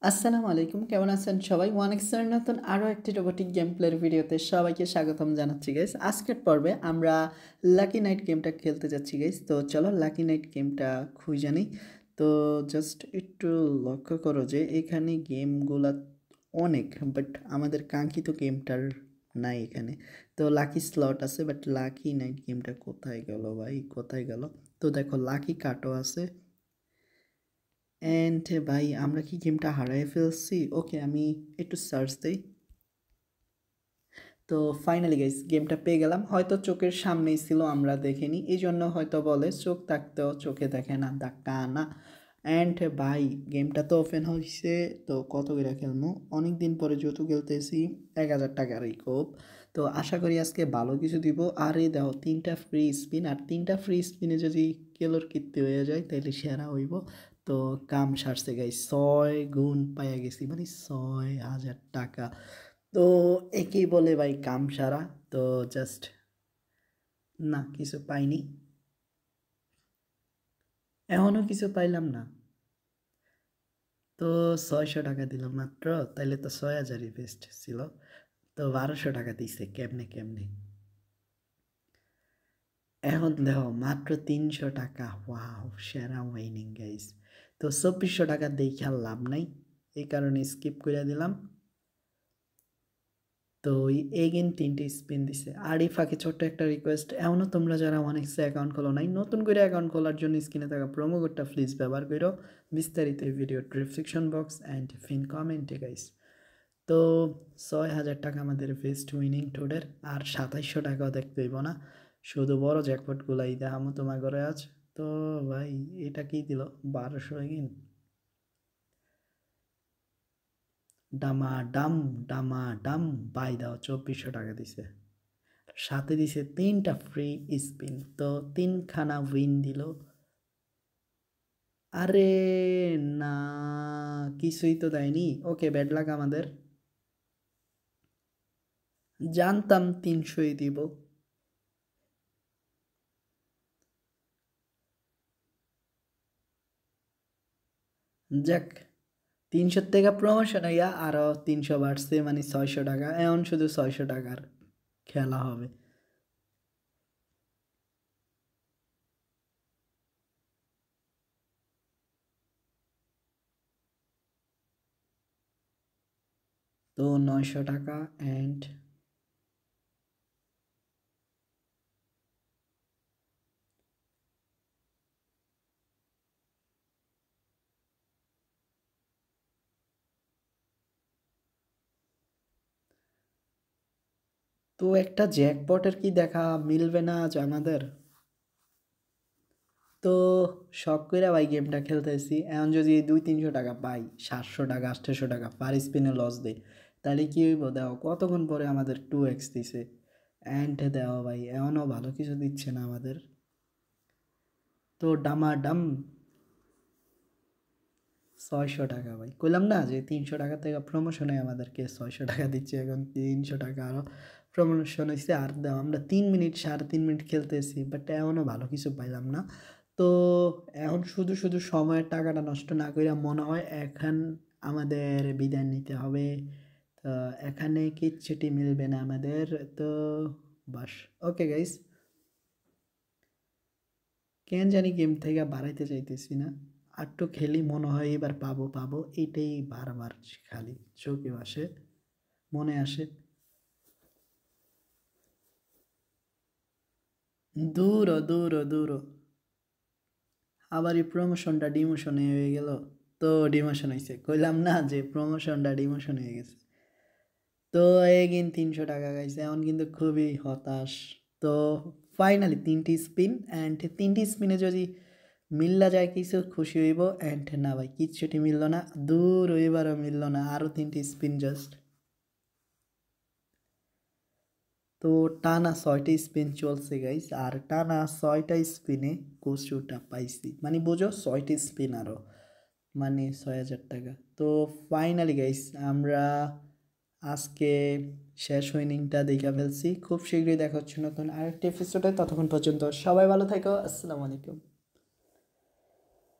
আসসালামু আলাইকুম, কেমন আছেন সবাই? ওয়ানেক্সের নতুন আরও একটি রোবোটিক গেম প্লের ভিডিওতে সবাইকে স্বাগতম জানাচ্ছি গাইস। আজকের পর্বে আমরা লাকি নাইট গেমটা খেলতে যাচ্ছি গাইস। তো চলো লাকি নাইট গেমটা খুঁজে নিই। তো জাস্ট একটু লক্ষ্য করো যে এখানে গেমগুলা অনেক, বাট আমাদের কাঙ্ক্ষিত গেমটার নাই এখানে। তো লাকি স্লট আছে, বাট লাকি নাইট গেমটা কোথায় গেল ভাই, কোথায় গেল? তো দেখো লাকি কাটও আছে। অ্যান্ড ভাই আমরা কি গেমটা হারাই ফেলছি? ওকে, আমি একটু সার্চ দিই। তো ফাইনালি গাইস গেমটা পেয়ে গেলাম। হয়তো চোখের সামনেই ছিল, আমরা দেখিনি, এই জন্য হয়তো বলে চোখ থাকতেও চোখে দেখে না, ধাক্কা না। অ্যান্ড ভাই গেমটা তো ওপেন হয়েছে। তো কত করে খেলবো, অনেক দিন পরে যেহেতু খেলতেছি, 1000 টাকার এই কোপ। তো আশা করি আজকে ভালো কিছু দিব। আর এই দেখো 3টা ফ্রি স্পিন, আর 3টা ফ্রি স্পিনে যদি কেলোর কীর্তি হয়ে যায় তাহলে সেরা হইব। তো কাম সারছে গাইস, 6 গুণ পাইয়া গেছি, মানে 6000 টাকা। তো একেই বলে ভাই কাম সারা। তো জাস্ট না, কিছু পাইনি, এখনও কিছু পাইলাম না। তো 600 টাকা দিলাম মাত্র, তাইলে তো 6000ই বেস্ট ছিল। তো 1200 টাকা দিছে কেমনে কেমনে। এখন দেখো মাত্র 300 টাকা, ওয়াও সেরা উইনিং গাইস। তো 2400 টাকা দেখে আর লাভ নাই, এই কারণে স্কিপ করে দিলাম। তো ওই এগেন 3টে স্পিন দিছে। আর এই ফাঁকে ছোট্ট একটা রিকোয়েস্ট, এমনও তোমরা যারা অনেকসে অ্যাকাউন্ট খোলো নাই, নতুন করে অ্যাকাউন্ট খোলার জন্য স্ক্রিনে থাকা প্রোমো কোডটা প্লিজ ব্যবহার করো। বিস্তারিত এই ভিডিও ডিসক্রিপশন বক্স অ্যান্ড ফিন কমেন্টে গাইস। তো 6000 টাকা আমাদের বেস্ট উইনিং টোডের। আর 2700 টাকাও দেখতে হইব না, শুধু বড় জ্যাকপটগুলাই দেখামো তোমার ঘরে আজ। তো ভাই এটা কি দিল, 1200 এগেন। ডামাডাম ডামাডাম, বাই দাও 2400 টাকা দিছে। সাথে দিছে 3টা ফ্রি স্পিন, তো 3খানা উইন দিল। আরে না, কিছুই তো দেয়নি। ওকে, ব্যাড লাক আমাদের, জানতাম 300ই দিব। যাক, 300 থেকে প্রমোশন হইয়া আরও 300 বাড়ছে, মানে 600 টাকা। এখন শুধু 600 টাকার খেলা হবে। তো 900 টাকা অ্যান্ড তো একটা জ্যাকপটের কি দেখা মিলবে না আজ আমাদের? তো শখ করে ভাই গেমটা খেলতেছি। এখন যদি 200-300 টাকা পাই, 700 টাকা 800 টাকা পার স্পিনে লস দেয়, তাহলে কি হইব? দেখো কতক্ষণ পরে আমাদের 2x দিছে। অ্যান্ড দেওয়া ভাই এমনও ভালো কিছু দিচ্ছে না আমাদের। তো ডামাডাম 600 টাকা ভাই, কইলাম না যে 300 টাকা থেকে প্রমোশনে আমাদেরকে 600 টাকা দিচ্ছে, এখন 300 টাকা আরও প্রমোশন হয়েছে। আর দাও আমরা 3 মিনিট 3.5 মিনিট খেলতেছি, বাট এমনও ভালো কিছু পাইলাম না। তো এখন শুধু শুধু সময়ের টাকাটা নষ্ট না করে মনে হয় এখন আমাদের বিদায় নিতে হবে। তো এখানে কিচ্ছুটি মিলবে না আমাদের। তো বাস, ওকে গাইস, কেন জানি গেম থেকে বাড়াইতে চাইতেছি না। আরটু খেলি, মনে হয় এবার পাবো পাবো, এইটাই বারবার খালি চোখে আসে, মনে আসে। দূর দূর দূর, আবার এই প্রমোশনটা ডিমোশনে হয়ে গেল। তো ডিমোশন হয়েছে, কইলাম না যে প্রমোশনটা ডিমোশন হয়ে গেছে। তো এগেন 300 টাকা গাইছে, এখন কিন্তু খুবই হতাশ। তো ফাইনালি 3টি স্পিন, অ্যান্ড 3টি স্পিনে যদি মিল্লা যায় কিছু খুশি হইব। অ্যান্ড না ভাই, কিচ্ছুটি মিলল না, দূর এবারও মিলল না। আরও 3টি স্পিন জাস্ট। তো টানা 6টি স্পিন চলছে গাইস, আর টানা 6টা স্পিনে কচুটা পাইছি, মানে বোঝো 6টি স্পিন আরও, মানে 6000 টাকা। তো ফাইনালি গাইস আমরা আজকে শেষ উইনিংটা দেখে ফেলছি। খুব শীঘ্রই দেখা হচ্ছে নতুন আরেকটি এপিসোডে, ততক্ষণ পর্যন্ত সবাই ভালো থাকো, আসসালামু আলাইকুম।